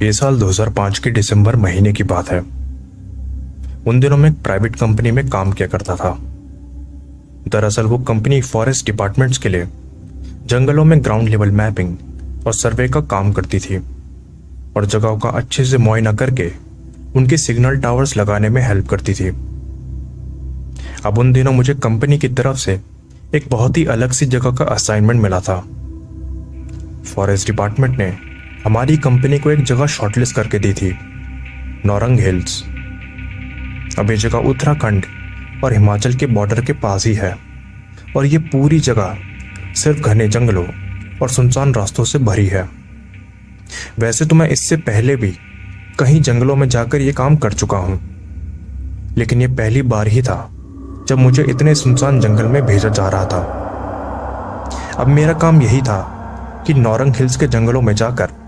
ये साल 2005 के दिसंबर महीने की बात है। उन दिनों मैं एक प्राइवेट कंपनी में काम किया करता था। दरअसल वो कंपनी फॉरेस्ट डिपार्टमेंट्स के लिए जंगलों में ग्राउंड लेवल मैपिंग और सर्वे का काम करती थी और जगहों का अच्छे से मुआयना करके उनके सिग्नल टावर्स लगाने में हेल्प करती थी। अब उन दिनों मुझे कंपनी की तरफ से एक बहुत ही अलग सी जगह का असाइनमेंट मिला था। फॉरेस्ट डिपार्टमेंट ने हमारी कंपनी को एक जगह शॉर्टलिस्ट करके दी थी, नौरंग हिल्स। अब ये जगह उत्तराखंड और हिमाचल के बॉर्डर के पास ही है और ये पूरी जगह सिर्फ घने जंगलों और सुनसान रास्तों से भरी है। वैसे तो मैं इससे पहले भी कहीं जंगलों में जाकर ये काम कर चुका हूँ, लेकिन ये पहली बार ही था जब मुझे इतने सुनसान जंगल में भेजा जा रहा था। अब मेरा काम यही था कि नौरंग हिल्स के जंगलों में जाकर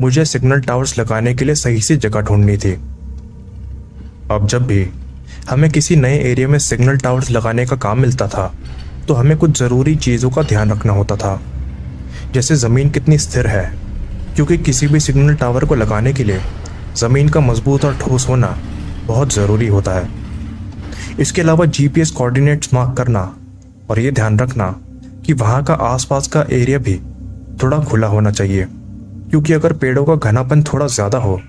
मुझे सिग्नल टावर्स लगाने के लिए सही सी जगह ढूंढनी थी। अब जब भी हमें किसी नए एरिया में सिग्नल टावर्स लगाने का काम मिलता था तो हमें कुछ ज़रूरी चीज़ों का ध्यान रखना होता था, जैसे ज़मीन कितनी स्थिर है, क्योंकि किसी भी सिग्नल टावर को लगाने के लिए ज़मीन का मजबूत और ठोस होना बहुत ज़रूरी होता है। इसके अलावा जीपीएस कोऑर्डिनेट्स मार्क करना और ये ध्यान रखना कि वहाँ का आसपास का एरिया भी थोड़ा खुला होना चाहिए, क्योंकि अगर पेड़ों का घनापन थोड़ा ज़्यादा हो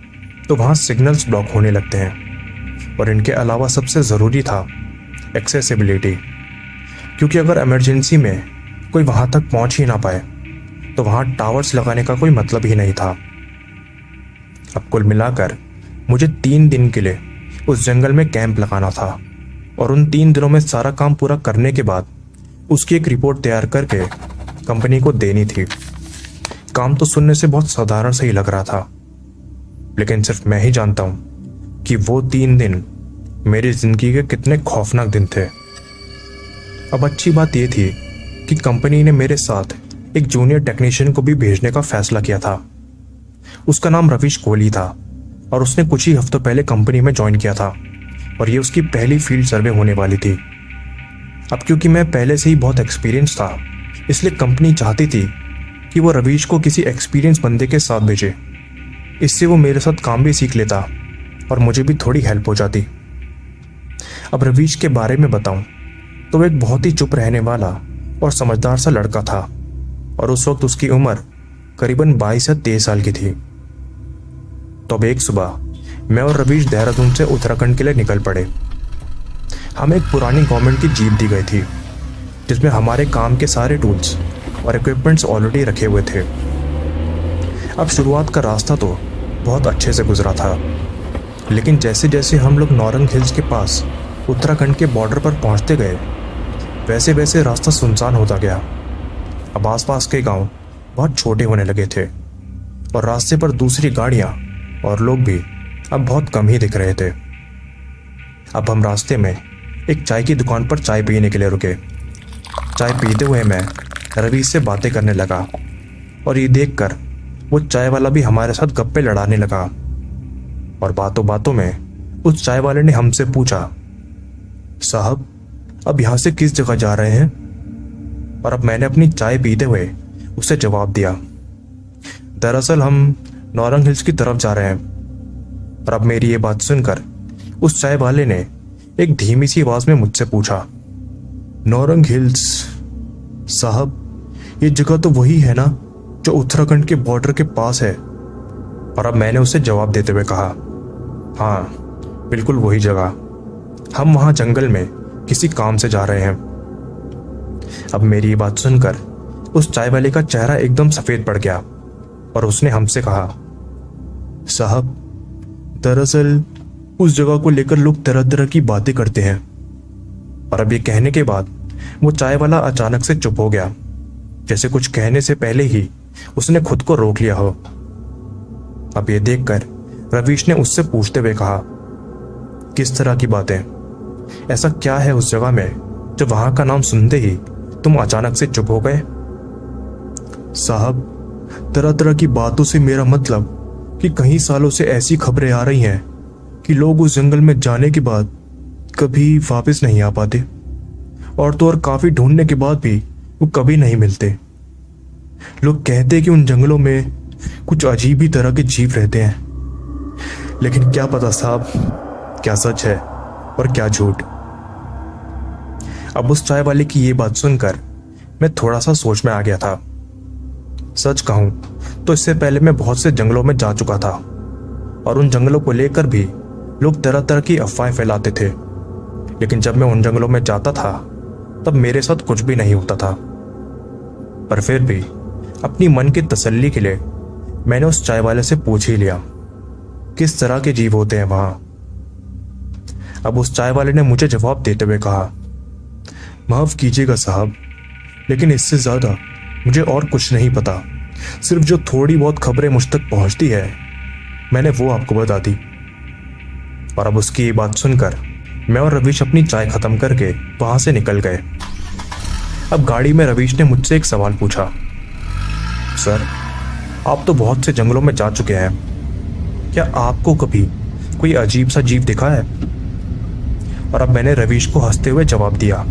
तो वहाँ सिग्नल्स ब्लॉक होने लगते हैं। और इनके अलावा सबसे ज़रूरी था एक्सेसिबिलिटी, क्योंकि अगर इमरजेंसी में कोई वहाँ तक पहुँच ही ना पाए तो वहाँ टावर्स लगाने का कोई मतलब ही नहीं था। अब कुल मिलाकर मुझे 3 दिन के लिए उस जंगल में कैंप लगाना था और उन 3 दिनों में सारा काम पूरा करने के बाद उसकी एक रिपोर्ट तैयार करके कंपनी को देनी थी। काम तो सुनने से बहुत साधारण सा ही लग रहा था, लेकिन सिर्फ मैं ही जानता हूं कि वो 3 दिन मेरी जिंदगी के कितने खौफनाक दिन थे। अब अच्छी बात यह थी कि कंपनी ने मेरे साथ एक जूनियर टेक्नीशियन को भी भेजने का फैसला किया था। उसका नाम रवीश कोहली था और उसने कुछ ही हफ्तों पहले कंपनी में ज्वाइन किया था और ये उसकी पहली फील्ड सर्वे होने वाली थी। अब क्योंकि मैं पहले से ही बहुत एक्सपीरियंस था, इसलिए कंपनी चाहती थी कि वो रवीश को किसी एक्सपीरियंस बंदे के साथ भेजे। इससे वो मेरे साथ काम भी सीख लेता और मुझे भी थोड़ी हेल्प हो जाती। अब रवीश के बारे में बताऊं तो वो एक बहुत ही चुप रहने वाला और समझदार सा लड़का था और उस वक्त उसकी उम्र करीबन 22 या 23 साल की थी। तो अब एक सुबह मैं और रवीश देहरादून से उत्तराखंड के लिए निकल पड़े। हमें एक पुरानी गवर्नमेंट की जीप दी गई थी जिसमें हमारे काम के सारे टूल्स और इक्विपमेंट्स ऑलरेडी रखे हुए थे। अब शुरुआत का रास्ता तो बहुत अच्छे से गुजरा था, लेकिन जैसे जैसे हम लोग नौरंग हिल्स के पास उत्तराखंड के बॉर्डर पर पहुंचते गए वैसे वैसे रास्ता सुनसान होता गया। अब आसपास के गांव बहुत छोटे होने लगे थे और रास्ते पर दूसरी गाड़ियां और लोग भी अब बहुत कम ही दिख रहे थे। अब हम रास्ते में एक चाय की दुकान पर चाय पीने के लिए रुके। चाय पीते हुए मैं रवीश से बातें करने लगा और ये देखकर वो चाय वाला भी हमारे साथ गप्पे लड़ाने लगा। और बातों बातों में उस चाय वाले ने हमसे पूछा, साहब अब यहाँ से किस जगह जा रहे हैं? और अब मैंने अपनी चाय पीते हुए उसे जवाब दिया, दरअसल हम नौरंग हिल्स की तरफ जा रहे हैं। और अब मेरी ये बात सुनकर उस चाय वाले ने एक धीमी सी आवाज में मुझसे पूछा, नौरंग हिल्स? साहब ये जगह तो वही है ना जो उत्तराखंड के बॉर्डर के पास है? और अब मैंने उसे जवाब देते हुए कहा, हाँ बिल्कुल वही जगह, हम वहाँ जंगल में किसी काम से जा रहे हैं। अब मेरी ये बात सुनकर उस चाय वाले का चेहरा एकदम सफेद पड़ गया और उसने हमसे कहा, साहब दरअसल उस जगह को लेकर लोग तरह तरह की बातें करते हैं। और अब ये कहने के बाद वो चाय वाला अचानक से चुप हो गया, जैसे कुछ कहने से पहले ही उसने खुद को रोक लिया हो। अब ये देखकर रवीश ने उससे पूछते हुए कहा, किस तरह की बातें? ऐसा क्या है उस जगह में जो वहां का नाम सुनते ही तुम अचानक से चुप हो गए? साहब तरह तरह की बातों से मेरा मतलब कि कई सालों से ऐसी खबरें आ रही हैं कि लोग उस जंगल में जाने के बाद कभी वापस नहीं आ पाते और तो और काफी ढूंढने के बाद भी वो कभी नहीं मिलते। लोग कहते कि उन जंगलों में कुछ अजीब ही तरह के जीव रहते हैं, लेकिन क्या पता साहब, क्या सच है और क्या झूठ। अब उस चाय वाले की ये बात सुनकर मैं थोड़ा सा सोच में आ गया था। सच कहूं तो इससे पहले मैं बहुत से जंगलों में जा चुका था, और उन जंगलों को लेकर भी लोग तरह तरह की अफवाहें फैलाते थे। लेकिन जब मैं उन जंगलों में जाता था तब मेरे साथ कुछ भी नहीं होता था। पर फिर भी अपनी मन की तसल्ली के लिए मैंने उस चाय वाले से पूछ ही लिया किस तरह के जीव होते हैं वहां। अब उस चाय वाले ने मुझे जवाब देते हुए कहा, माफ कीजिएगा साहब, लेकिन इससे ज्यादा मुझे और कुछ नहीं पता। सिर्फ जो थोड़ी बहुत खबरें मुझ तक पहुंचती है मैंने वो आपको बता दी। और अब उसकी ये बात सुनकर मैं और रवीश अपनी चाय खत्म करके वहां से निकल गए। अब गाड़ी में रवीश ने मुझसे एक सवाल पूछा, सर आप तो बहुत से जंगलों में जा चुके हैं, क्या आपको कभी कोई अजीब सा जीव दिखा है? और अब मैंने रवीश को हंसते हुए जवाब दिया,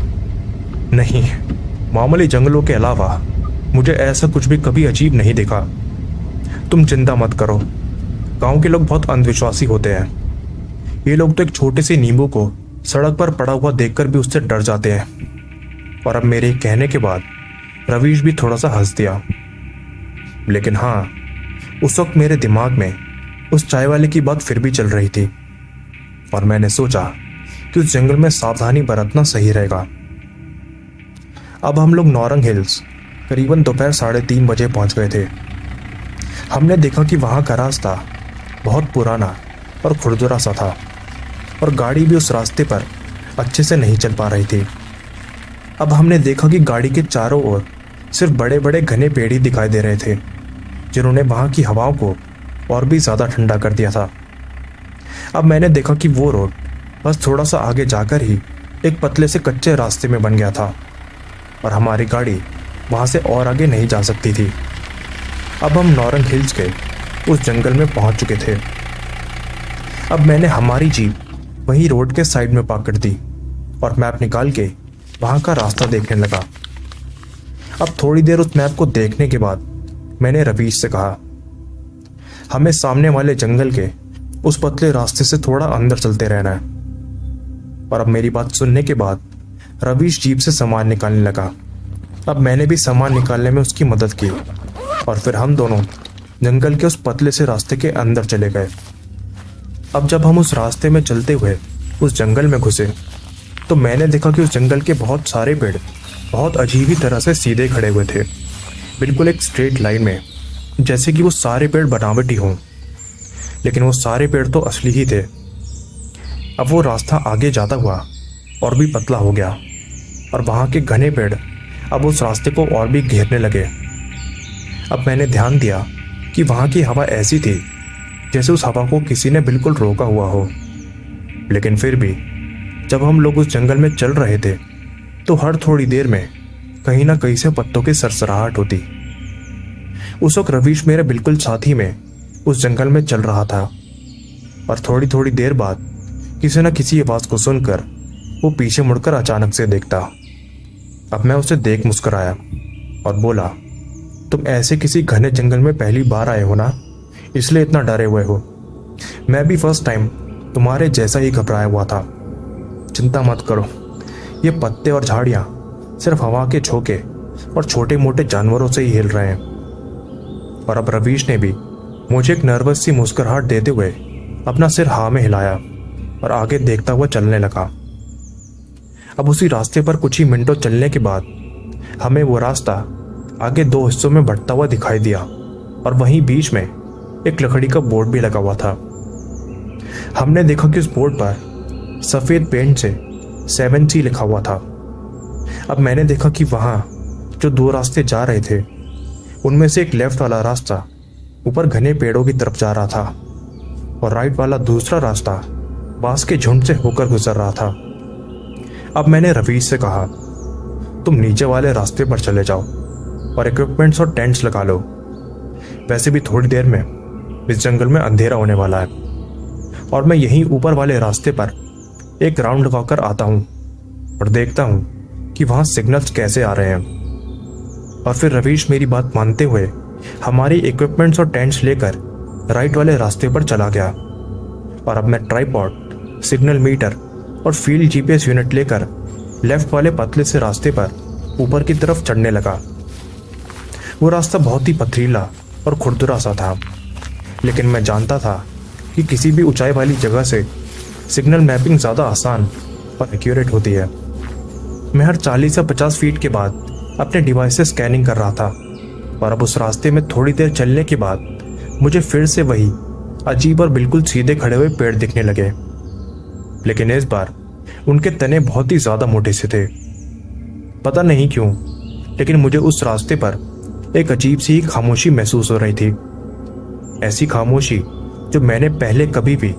नहीं, मामूली जंगलों के अलावा मुझे ऐसा कुछ भी कभी अजीब नहीं देखा। तुम चिंता मत करो, गांव के लोग बहुत अंधविश्वासी होते हैं। ये लोग तो एक छोटे से नींबू को सड़क पर पड़ा हुआ देखकर भी उससे डर जाते हैं। और अब मेरे कहने के बाद रवीश भी थोड़ा सा हंस दिया। लेकिन हाँ, उस वक्त मेरे दिमाग में उस चाय वाले की बात फिर भी चल रही थी, और मैंने सोचा कि उस जंगल में सावधानी बरतना सही रहेगा। अब हम लोग नौरंग हिल्स करीबन दोपहर 3:30 बजे पहुंच गए थे। हमने देखा कि वहां का रास्ता बहुत पुराना और खुरदुरा सा था, और गाड़ी भी उस रास्ते पर अच्छे से नहीं चल पा रही थी। अब हमने देखा कि गाड़ी के चारों ओर सिर्फ बड़े बड़े घने पेड़ ही दिखाई दे रहे थे, जिन्होंने वहां की हवाओं को और भी ज़्यादा ठंडा कर दिया था। अब मैंने देखा कि वो रोड बस थोड़ा सा आगे जाकर ही एक पतले से कच्चे रास्ते में बन गया था, और हमारी गाड़ी वहां से और आगे नहीं जा सकती थी। अब हम नौरंग हिल्स के उस जंगल में पहुंच चुके थे। अब मैंने हमारी जीप वहीं रोड के साइड में पार्क कर दी और मैप निकाल के वहां का रास्ता देखने लगा। अब थोड़ी देर उस मैप को देखने के बाद मैंने रवीश से कहा, हमें सामने वाले जंगल के उस पतले रास्ते से थोड़ा अंदर चलते रहना है। और अब मेरी बात सुनने के बाद रवीश जीप से सामान निकालने लगा। अब मैंने भी सामान निकालने में उसकी मदद की, और फिर हम दोनों जंगल के उस पतले से रास्ते के अंदर चले गए। अब जब हम उस रास्ते में चलते हुए उस जंगल में घुसे तो मैंने देखा कि उस जंगल के बहुत सारे पेड़ बहुत अजीब ही तरह से सीधे खड़े हुए थे, बिल्कुल एक स्ट्रेट लाइन में, जैसे कि वो सारे पेड़ बनावटी हों। लेकिन वो सारे पेड़ तो असली ही थे। अब वो रास्ता आगे जाता हुआ और भी पतला हो गया, और वहाँ के घने पेड़ अब उस रास्ते को और भी घेरने लगे। अब मैंने ध्यान दिया कि वहाँ की हवा ऐसी थी जैसे उस हवा को किसी ने बिल्कुल रोका हुआ हो। लेकिन फिर भी जब हम लोग उस जंगल में चल रहे थे तो हर थोड़ी देर में कहीं ना कहीं से पत्तों की सरसराहट होती। उस वक्त रवीश मेरे बिल्कुल साथी में उस जंगल में चल रहा था, और थोड़ी थोड़ी देर बाद किसी न किसी आवाज़ को सुनकर वो पीछे मुड़कर अचानक से देखता। अब मैं उसे देख मुस्कुराया और बोला, तुम ऐसे किसी घने जंगल में पहली बार आए हो ना, इसलिए इतना डरे हुए हो। मैं भी फर्स्ट टाइम तुम्हारे जैसा ही घबराया हुआ था। चिंता मत करो, ये पत्ते और झाड़ियाँ सिर्फ हवा के झोंके और छोटे मोटे जानवरों से ही हिल रहे हैं। और अब रवीश ने भी मुझे एक नर्वस सी मुस्कुराहट देते हुए अपना सिर हाँ में हिलाया और आगे देखता हुआ चलने लगा। अब उसी रास्ते पर कुछ ही मिनटों चलने के बाद हमें वो रास्ता आगे दो हिस्सों में बढ़ता हुआ दिखाई दिया, और वहीं बीच में एक लकड़ी का बोर्ड भी लगा हुआ था। हमने देखा कि उस बोर्ड पर सफ़ेद पेंट से 7C लिखा हुआ था। अब मैंने देखा कि वहाँ जो दो रास्ते जा रहे थे उनमें से एक लेफ्ट वाला रास्ता ऊपर घने पेड़ों की तरफ जा रहा था, और राइट वाला दूसरा रास्ता बांस के झुंड से होकर गुजर रहा था। अब मैंने रवीश से कहा, तुम नीचे वाले रास्ते पर चले जाओ और इक्विपमेंट्स और टेंट्स लगा लो। वैसे भी थोड़ी देर में इस जंगल में अंधेरा होने वाला है, और मैं यहीं ऊपर वाले रास्ते पर एक राउंड लगाकर आता हूँ और देखता हूँ कि वहाँ सिग्नल्स कैसे आ रहे हैं। और फिर रवीश मेरी बात मानते हुए हमारी इक्विपमेंट्स और टेंट्स लेकर राइट वाले रास्ते पर चला गया और अब मैं ट्राइपॉड, सिग्नल मीटर और फील्ड जीपीएस यूनिट लेकर लेफ्ट वाले पतले से रास्ते पर ऊपर की तरफ चढ़ने लगा। वो रास्ता बहुत ही पथरीला और खुरदुरा सा था, लेकिन मैं जानता था कि किसी भी ऊंचाई वाली जगह से सिग्नल मैपिंग ज़्यादा आसान और एक्यूरेट होती है। मैं हर 40 या 50 फीट के बाद अपने डिवाइस से स्कैनिंग कर रहा था और अब उस रास्ते में थोड़ी देर चलने के बाद मुझे फिर से वही अजीब और बिल्कुल सीधे खड़े हुए पेड़ दिखने लगे, लेकिन इस बार उनके तने बहुत ही ज़्यादा मोटे से थे। पता नहीं क्यों, लेकिन मुझे उस रास्ते पर एक अजीब सी खामोशी महसूस हो रही थी। ऐसी खामोशी जो मैंने पहले कभी भी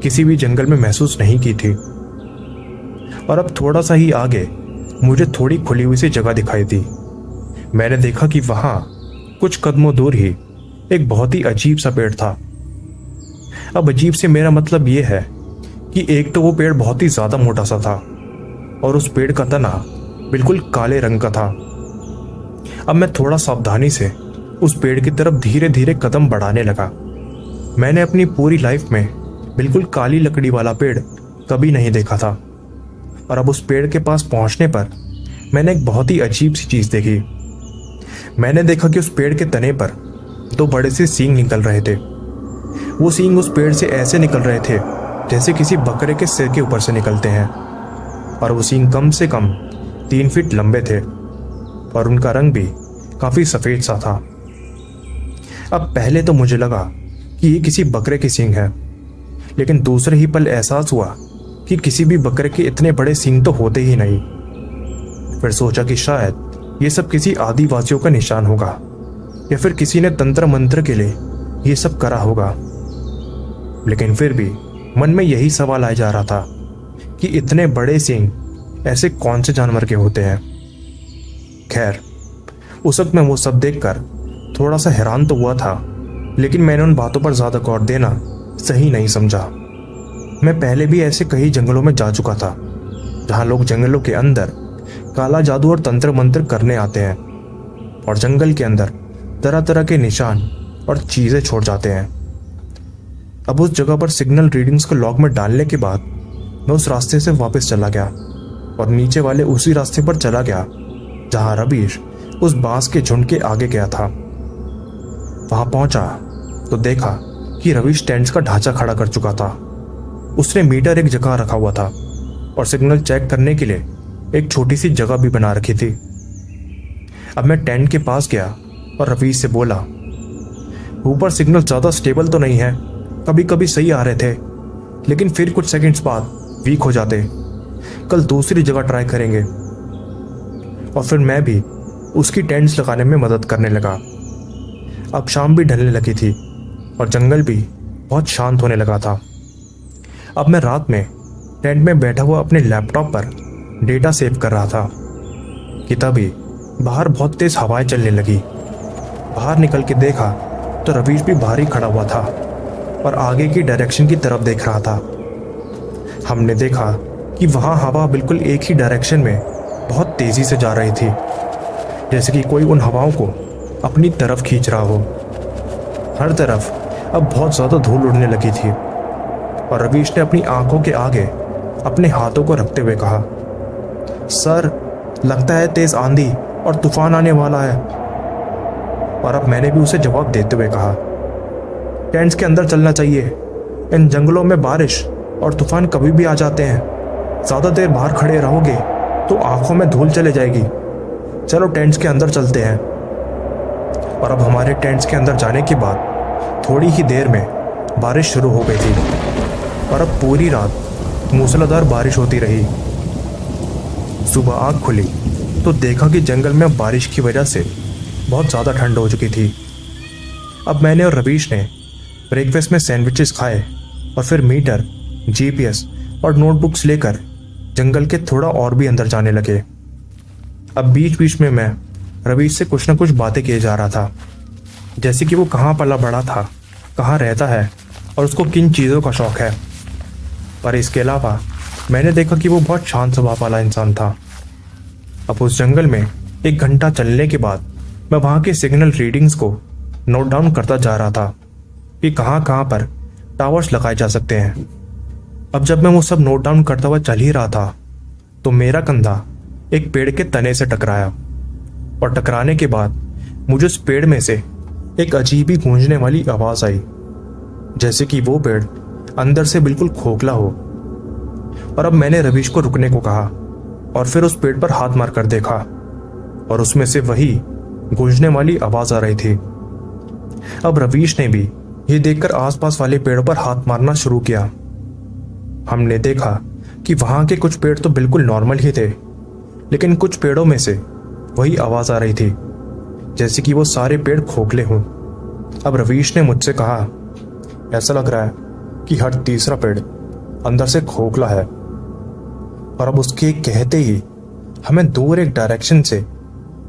किसी भी जंगल में महसूस नहीं की थी। और अब थोड़ा सा ही आगे मुझे थोड़ी खुली हुई सी जगह दिखाई दी। मैंने देखा कि वहां कुछ कदमों दूर ही एक बहुत ही अजीब सा पेड़ था। अब अजीब से मेरा मतलब यह है कि एक तो वो पेड़ बहुत ही ज्यादा मोटा सा था और उस पेड़ का तना बिल्कुल काले रंग का था। अब मैं थोड़ा सावधानी से उस पेड़ की तरफ धीरे धीरे कदम बढ़ाने लगा। मैंने अपनी पूरी लाइफ में बिल्कुल काली लकड़ी वाला पेड़ कभी नहीं देखा था और अब उस पेड़ के पास पहुंचने पर मैंने एक बहुत ही अजीब सी चीज देखी। मैंने देखा कि उस पेड़ के तने पर दो बड़े से सींग निकल रहे थे। वो सींग उस पेड़ से ऐसे निकल रहे थे जैसे किसी बकरे के सिर के ऊपर से निकलते हैं और वो सींग कम से कम 3 फीट लंबे थे और उनका रंग भी काफी सफेद सा था। अब पहले तो मुझे लगा कि ये किसी बकरे की सींग है, लेकिन दूसरे ही पल एहसास हुआ कि किसी भी बकरे के इतने बड़े सींग तो होते ही नहीं। फिर सोचा कि शायद ये सब किसी आदिवासियों का निशान होगा या फिर किसी ने तंत्र मंत्र के लिए ये सब करा होगा, लेकिन फिर भी मन में यही सवाल आ जा रहा था कि इतने बड़े सींग ऐसे कौन से जानवर के होते हैं। खैर, उस वक्त मैं वो सब देखकर थोड़ा सा हैरान तो हुआ था, लेकिन मैंने उन बातों पर ज्यादा गौर देना सही नहीं समझा। मैं पहले भी ऐसे कई जंगलों में जा चुका था जहां लोग जंगलों के अंदर काला जादू और तंत्र मंत्र करने आते हैं और जंगल के अंदर तरह तरह के निशान और चीजें छोड़ जाते हैं। अब उस जगह पर सिग्नल रीडिंग्स को लॉग में डालने के बाद मैं उस रास्ते से वापस चला गया और नीचे वाले उसी रास्ते पर चला गया जहां रवीश उस बांस के झुंड के आगे गया था। वहां पहुंचा तो देखा कि रवीश टेंट्स का ढांचा खड़ा कर चुका था। उसने मीटर एक जगह रखा हुआ था और सिग्नल चेक करने के लिए एक छोटी सी जगह भी बना रखी थी। अब मैं टेंट के पास गया और रवीश से बोला, ऊपर सिग्नल ज्यादा स्टेबल तो नहीं है, कभी कभी सही आ रहे थे लेकिन फिर कुछ सेकंड्स बाद वीक हो जाते। कल दूसरी जगह ट्राई करेंगे। और फिर मैं भी उसकी टेंट्स लगाने में मदद करने लगा। अब शाम भी ढलने लगी थी और जंगल भी बहुत शांत होने लगा था। अब मैं रात में टेंट में बैठा हुआ अपने लैपटॉप पर डेटा सेव कर रहा था कि तभी बाहर बहुत तेज हवाएं चलने लगी। बाहर निकल के देखा तो रवीश भी बाहर ही खड़ा हुआ था और आगे की डायरेक्शन की तरफ देख रहा था। हमने देखा कि वहां हवा बिल्कुल एक ही डायरेक्शन में बहुत तेजी से जा रही थी, जैसे कि कोई उन हवाओं को अपनी तरफ खींच रहा हो। हर तरफ अब बहुत ज्यादा धूल उड़ने लगी थी और रवीश ने अपनी आंखों के आगे अपने हाथों को रखते हुए कहा, सर, लगता है तेज आंधी और तूफान आने वाला है। और अब मैंने भी उसे जवाब देते हुए कहा, टेंट्स के अंदर चलना चाहिए। इन जंगलों में बारिश और तूफान कभी भी आ जाते हैं। ज्यादा देर बाहर खड़े रहोगे तो आंखों में धूल चले जाएगी। चलो टेंट्स के अंदर चलते हैं। और अब हमारे टेंट्स के अंदर जाने के बाद थोड़ी ही देर में बारिश शुरू हो गई थी और अब पूरी रात मूसलाधार बारिश होती रही। सुबह आँख खुली तो देखा कि जंगल में बारिश की वजह से बहुत ज़्यादा ठंड हो चुकी थी। अब मैंने और रवीश ने ब्रेकफास्ट में सैंडविचेस खाए और फिर मीटर, जीपीएस और नोटबुक्स लेकर जंगल के थोड़ा और भी अंदर जाने लगे। अब बीच बीच में मैं रवीश से कुछ न कुछ बातें किए जा रहा था, जैसे कि वो कहाँ पला बड़ा था, कहाँ रहता है और उसको किन चीज़ों का शौक है। पर इसके अलावा मैंने देखा कि वो बहुत शांत स्वभाव वाला इंसान था। अब उस जंगल में 1 घंटा चलने के बाद मैं वहाँ के सिग्नल रीडिंग्स को नोट डाउन करता जा रहा था कि कहाँ कहाँ पर टावर्स लगाए जा सकते हैं। अब जब मैं वो सब नोट डाउन करता हुआ चल ही रहा था तो मेरा कंधा एक पेड़ के तने से टकराया, और टकराने के बाद मुझे उस पेड़ में से एक अजीब ही गूंजने वाली आवाज आई, जैसे कि वो पेड़ अंदर से बिल्कुल खोखला हो। और अब मैंने रवीश को रुकने को कहा और फिर उस पेड़ पर हाथ मार कर देखा, और उसमें से वही गूंजने वाली आवाज आ रही थी। अब रवीश ने भी ये देखकर आसपास वाले पेड़ों पर हाथ मारना शुरू किया। हमने देखा कि वहां के कुछ पेड़ तो बिल्कुल नॉर्मल ही थे, लेकिन कुछ पेड़ों में से वही आवाज आ रही थी, जैसे कि वो सारे पेड़ खोखले हों। अब रवीश ने मुझसे कहा, ऐसा लग रहा है कि हर तीसरा पेड़ अंदर से खोखला है। और अब उसके कहते ही हमें दूर एक डायरेक्शन से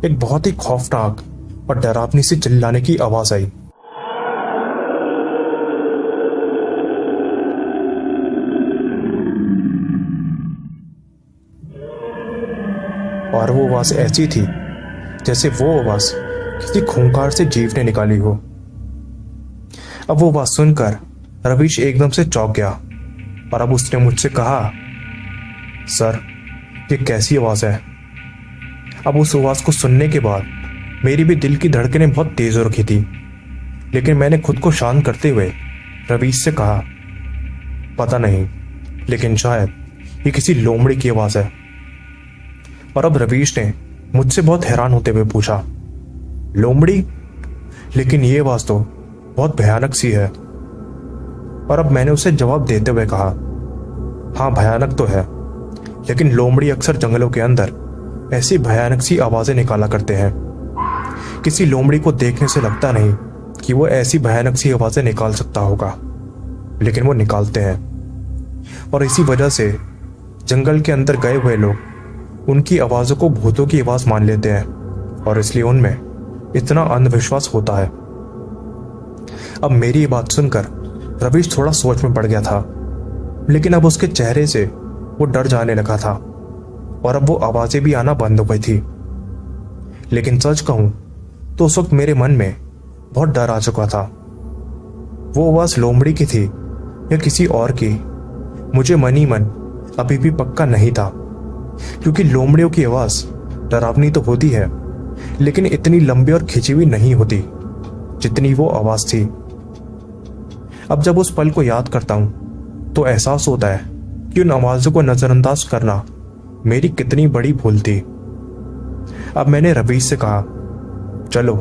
एक बहुत ही खौफनाक और डरावनी सी चिल्लाने की आवाज आई। और वो आवाज ऐसी थी जैसे वो आवाज किसी खूंखार से जीव ने निकाली हो। अब वो आवाज सुनकर रवीश एकदम से चौंक गया, और अब उसने मुझसे कहा, सर ये कैसी आवाज है? अब उस आवाज को सुनने के बाद मेरी भी दिल की धड़कनें बहुत तेज हो रखी थी, लेकिन मैंने खुद को शांत करते हुए रवीश से कहा, पता नहीं, लेकिन शायद ये किसी लोमड़ी की आवाज है। और अब रवीश ने मुझसे बहुत हैरान होते हुए पूछा, लोमड़ी? लेकिन ये आवाज तो बहुत भयानक सी है। और अब मैंने उसे जवाब देते हुए कहा, हाँ भयानक तो है, लेकिन लोमड़ी अक्सर जंगलों के अंदर ऐसी भयानक सी आवाजें निकाला करते हैं। किसी लोमड़ी को देखने से लगता नहीं कि वो ऐसी भयानक सी आवाजें निकाल सकता होगा, लेकिन वो निकालते हैं। और इसी वजह से जंगल के अंदर गए हुए लोग उनकी आवाजों को भूतों की आवाज मान लेते हैं, और इसलिए उनमें इतना अंधविश्वास होता है। अब मेरी ये बात सुनकर रवीश थोड़ा सोच में पड़ गया था, लेकिन अब उसके चेहरे से वो डर जाने लगा था, और अब वो आवाजें भी आना बंद हो गई थी। लेकिन सच कहूं तो उस वक्त मेरे मन में बहुत डर आ चुका था। वो आवाज लोमड़ी की थी या किसी और की, मुझे मन ही मन अभी भी पक्का नहीं था, क्योंकि लोमड़ियों की आवाज डरावनी तो होती है, लेकिन इतनी लंबी और खिंची हुई नहीं होती जितनी वो आवाज थी। अब जब उस पल को याद करता हूं तो एहसास होता है कि उन आवाजों को नजरअंदाज करना मेरी कितनी बड़ी भूल थी। अब मैंने रवीश से कहा, चलो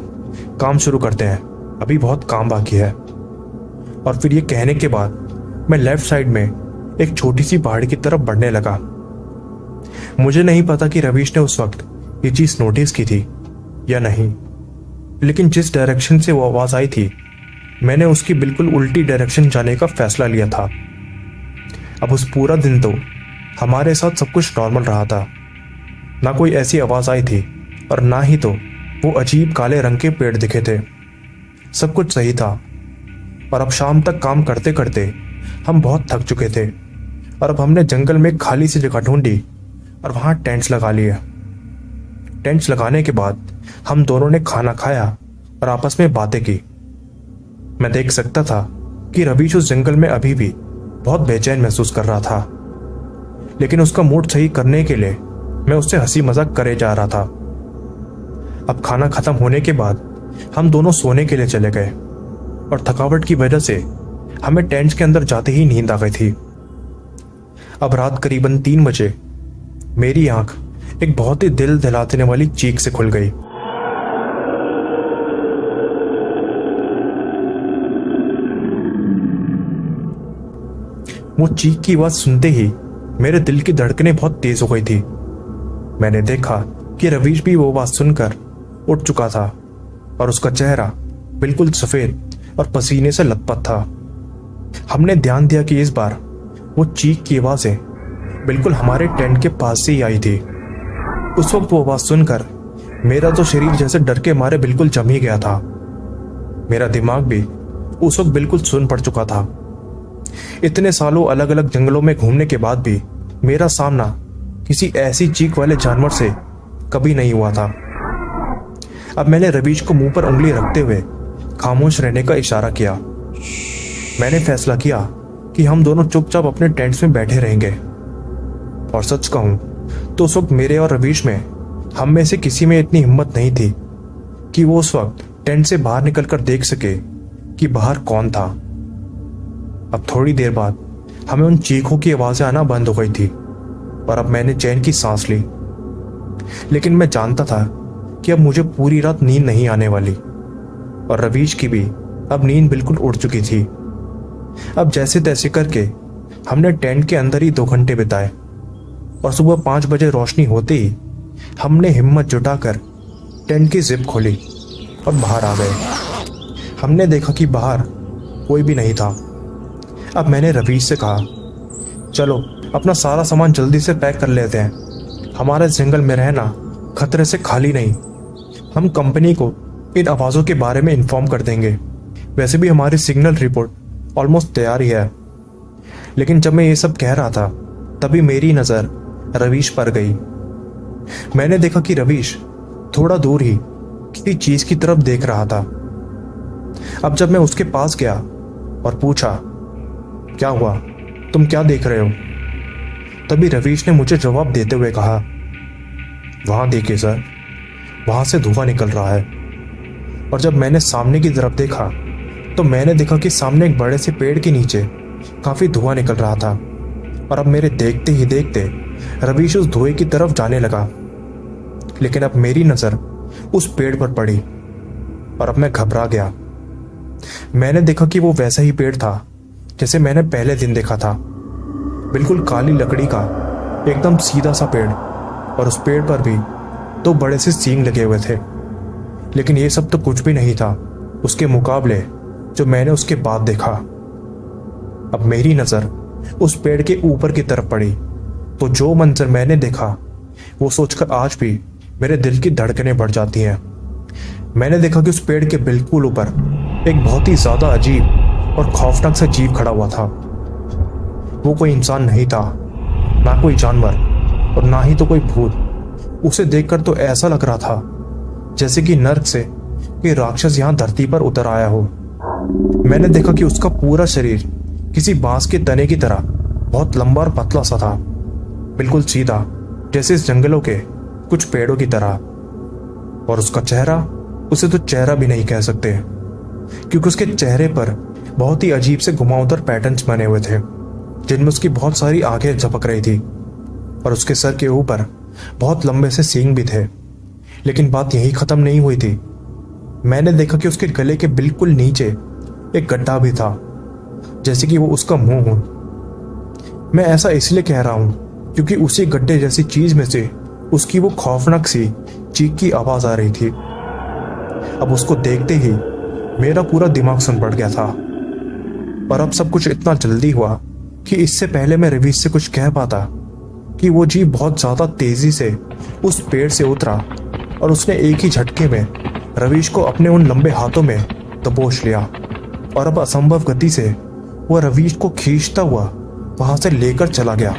काम शुरू करते हैं, अभी बहुत काम बाकी है। और फिर ये कहने के बाद मैं लेफ्ट साइड में एक छोटी सी पहाड़ी की तरफ बढ़ने लगा। मुझे नहीं पता कि रवीश ने उस वक्त ये चीज नोटिस की थी या नहीं, लेकिन जिस डायरेक्शन से वो आवाज आई थी मैंने उसकी बिल्कुल उल्टी डायरेक्शन जाने का फैसला लिया था। अब उस पूरा दिन तो हमारे साथ सब कुछ नॉर्मल रहा था, ना कोई ऐसी आवाज आई थी और ना ही तो वो अजीब काले रंग के पेड़ दिखे थे। सब कुछ सही था। और अब शाम तक काम करते करते हम बहुत थक चुके थे, और अब हमने जंगल में एक खाली सी जगह ढूंढी और वहां टेंट्स लगा लिए। टेंट्स लगाने के बाद हम दोनों ने खाना खाया और आपस में बातें की। मैं देख सकता था कि रवीश उस जंगल में अभी भी बहुत बेचैन महसूस कर रहा था, लेकिन उसका मूड सही करने के लिए मैं उससे हंसी मजाक करे जा रहा था। अब खाना खत्म होने के बाद हम दोनों सोने के लिए चले गए, और थकावट की वजह से हमें टेंट्स के अंदर जाते ही नींद आ गई थी। अब रात करीबन 3 बजे मेरी आंख एक बहुत ही दिल दहला देने वाली चीख से खुल गई। वो चीख की आवाज सुनते ही मेरे दिल की धड़कनें बहुत तेज हो गई थी। मैंने देखा कि रवीश भी वो आवाज सुनकर उठ चुका था, और उसका चेहरा बिल्कुल सफेद और पसीने से लथपथ था। हमने ध्यान दिया कि इस बार वो चीख की आवाजें बिल्कुल हमारे टेंट के पास से ही आई थी। उस वक्त वो आवाज सुनकर मेरा तो शरीर जैसे डर के मारे बिल्कुल जम ही गया था। मेरा दिमाग भी उस वक्त बिल्कुल सुन पड़ चुका था। इतने सालों अलग अलग जंगलों में घूमने के बाद भी मेरा सामना किसी ऐसी चीख वाले जानवर से कभी नहीं हुआ था। अब मैंने रवीश को मुंह पर उंगली रखते हुए खामोश रहने का इशारा किया। मैंने फैसला किया कि हम दोनों चुपचाप अपने टेंट्स में बैठे रहेंगे। और सच कहूं तो उस वक्त मेरे और रवीश में हम में से किसी में इतनी हिम्मत नहीं थी कि वो उस वक्त टेंट से बाहर निकलकर देख सके कि बाहर कौन था। अब थोड़ी देर बाद हमें उन चीखों की आवाजें आना बंद हो गई थी और अब मैंने चैन की सांस ली। लेकिन मैं जानता था कि अब मुझे पूरी रात नींद नहीं आने वाली और रवीश की भी अब नींद बिल्कुल उड़ चुकी थी। अब जैसे तैसे करके हमने टेंट के अंदर ही 2 घंटे बिताए और सुबह 5 बजे रोशनी होते ही हमने हिम्मत जुटाकर टेंट की जिप खोली और बाहर आ गए। हमने देखा कि बाहर कोई भी नहीं था। अब मैंने रवीश से कहा, चलो अपना सारा सामान जल्दी से पैक कर लेते हैं, हमारा इस जंगल में रहना खतरे से खाली नहीं। हम कंपनी को इन आवाज़ों के बारे में इन्फॉर्म कर देंगे। वैसे भी हमारी सिग्नल रिपोर्ट ऑलमोस्ट तैयार ही है। लेकिन जब मैं ये सब कह रहा था तभी मेरी नज़र रवीश पर गई। मैंने देखा कि रवीश थोड़ा दूर ही किसी चीज़ की तरफ देख रहा था। अब जब मैं उसके पास गया और पूछा, क्या हुआ, तुम क्या देख रहे हो, तभी रवीश ने मुझे जवाब देते हुए कहा, वहां देखिए सर, वहां से धुआं निकल रहा है। और जब मैंने सामने की तरफ देखा तो मैंने देखा कि सामने एक बड़े से पेड़ के नीचे काफी धुआं निकल रहा था। और अब मेरे देखते ही देखते रवीश उस धुएं की तरफ जाने लगा। लेकिन अब मेरी नजर उस पेड़ पर पड़ी और अब मैं घबरा गया। मैंने देखा कि वो वैसा ही पेड़ था जैसे मैंने पहले दिन देखा था, बिल्कुल काली लकड़ी का एकदम सीधा सा पेड़, और उस पेड़ पर भी 2 बड़े से सींग लगे हुए थे। लेकिन ये सब तो कुछ भी नहीं था उसके मुकाबले जो मैंने उसके बाद देखा। अब मेरी नजर उस पेड़ के ऊपर की तरफ पड़ी तो जो मंजर मैंने देखा वो सोचकर आज भी मेरे दिल की धड़कनें बढ़ जाती हैं। मैंने देखा कि उस पेड़ के बिल्कुल ऊपर एक बहुत ही ज्यादा अजीब और खौफनाक सा जीव खड़ा हुआ था। वो कोई इंसान नहीं था, ना कोई जानवर और ना ही तो कोई भूत। उसे देखकर तो ऐसा लग रहा था जैसे कि नर्क से कोई राक्षस यहां धरती पर उतर आया हो। मैंने देखा कि उसका पूरा शरीर किसी बांस के तने की तरह बहुत लंबा और पतला सा था, बिल्कुल सीधा जैसे इस जंगलों के कुछ पेड़ों की तरह। और उसका चेहरा, उसे तो चेहरा भी नहीं कह सकते क्योंकि उसके चेहरे पर बहुत ही अजीब से घुमावदार पैटर्न्स बने हुए थे जिनमें उसकी बहुत सारी आंखें झपक रही थी और उसके सर के ऊपर बहुत लंबे से सींग भी थे। लेकिन बात यही खत्म नहीं हुई थी। मैंने देखा कि उसके गले के बिल्कुल नीचे एक गड्ढा भी था, जैसे कि वो उसका मुंह हो। मैं ऐसा इसलिए कह रहा हूं क्योंकि उसी गड्ढे जैसी चीज में से उसकी वो खौफनाक सी चीख की आवाज आ रही थी। अब उसको देखते ही मेरा पूरा दिमाग सुन पड़ गया था। और अब सब कुछ इतना जल्दी हुआ कि इससे पहले मैं रवीश से कुछ कह पाता कि वो जीव बहुत ज्यादा तेजी से उस पेड़ से उतरा और उसने एक ही झटके में रवीश को अपने उन लंबे हाथों में दबोच लिया। और अब असंभव गति से वह रवीश को खींचता हुआ वहां से लेकर चला गया।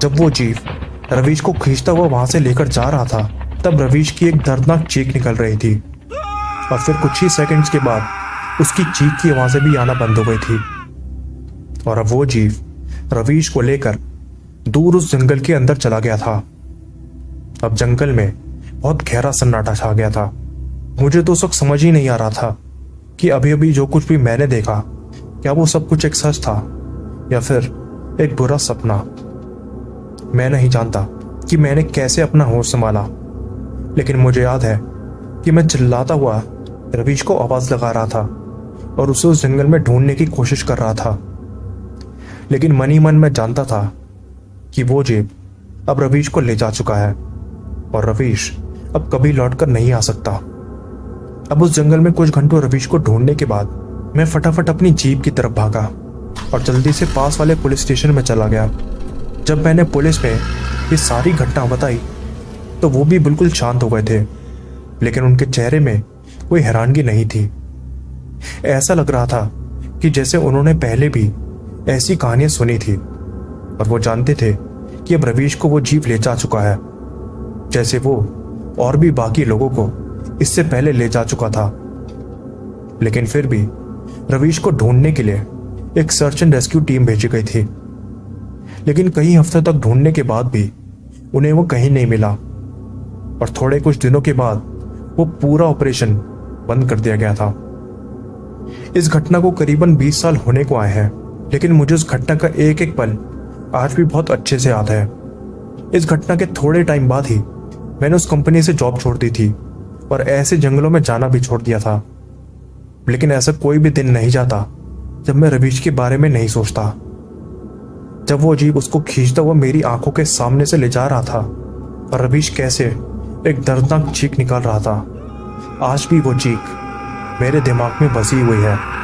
जब वो जीव रवीश को खींचता हुआ वहां से लेकर जा रहा था तब रवीश की एक दर्दनाक चीख निकल रही थी और फिर कुछ ही सेकंड्स के बाद उसकी चीख की आवाजें भी आना बंद हो गई थी। और अब वो जीव रवीश को लेकर दूर उस जंगल के अंदर चला गया था। अब जंगल में बहुत गहरा सन्नाटा छा गया था। मुझे तो उस वक्त समझ ही नहीं आ रहा था कि अभी अभी जो कुछ भी मैंने देखा क्या वो सब कुछ एक सच था या फिर एक बुरा सपना। मैं नहीं जानता कि मैंने कैसे अपना होश संभाला, लेकिन मुझे याद है कि मैं चिल्लाता हुआ रवीश को आवाज लगा रहा था और उसे उस जंगल में ढूंढने की कोशिश कर रहा था। लेकिन मन ही मन में जानता था कि वो जीव अब रवीश को ले जा चुका है और रवीश अब कभी लौटकर नहीं आ सकता। अब उस जंगल में कुछ घंटों रवीश को ढूंढने के बाद मैं फटाफट अपनी जीप की तरफ भागा और जल्दी से पास वाले पुलिस स्टेशन में चला गया। जब मैंने पुलिस में ये सारी घटना बताई तो वो भी बिल्कुल शांत हो गए थे, लेकिन उनके चेहरे में कोई हैरानगी नहीं थी। ऐसा लग रहा था कि जैसे उन्होंने पहले भी ऐसी कहानियां सुनी थी और वो जानते थे कि अब रवीश को वो जीव ले जा चुका है, जैसे वो और भी बाकी लोगों को इससे पहले ले जा चुका था। लेकिन फिर भी रवीश को ढूंढने के लिए एक सर्च एंड रेस्क्यू टीम भेजी गई थी। लेकिन कई हफ्ते तक ढूंढने के बाद भी उन्हें वो कहीं नहीं मिला और थोड़े कुछ दिनों के बाद वो पूरा ऑपरेशन बंद कर दिया गया था। इस घटना को करीबन 20 साल होने को आए हैं, लेकिन मुझे उस घटना का एक एक पल आज भी बहुत अच्छे से याद है। इस घटना के थोड़े टाइम बाद ही मैंने उस कंपनी से जॉब छोड़ दी थी और ऐसे जंगलों में जाना भी छोड़ दिया था। लेकिन ऐसा कोई भी दिन नहीं जाता जब मैं रवीश के बारे में नहीं सोचता। जब वो अजीब उसको खींचता हुआ मेरी आंखों के सामने से ले जा रहा था और रवीश कैसे एक दर्दनाक चीख निकाल रहा था, आज भी वो चीख मेरे दिमाग में बसी हुई है।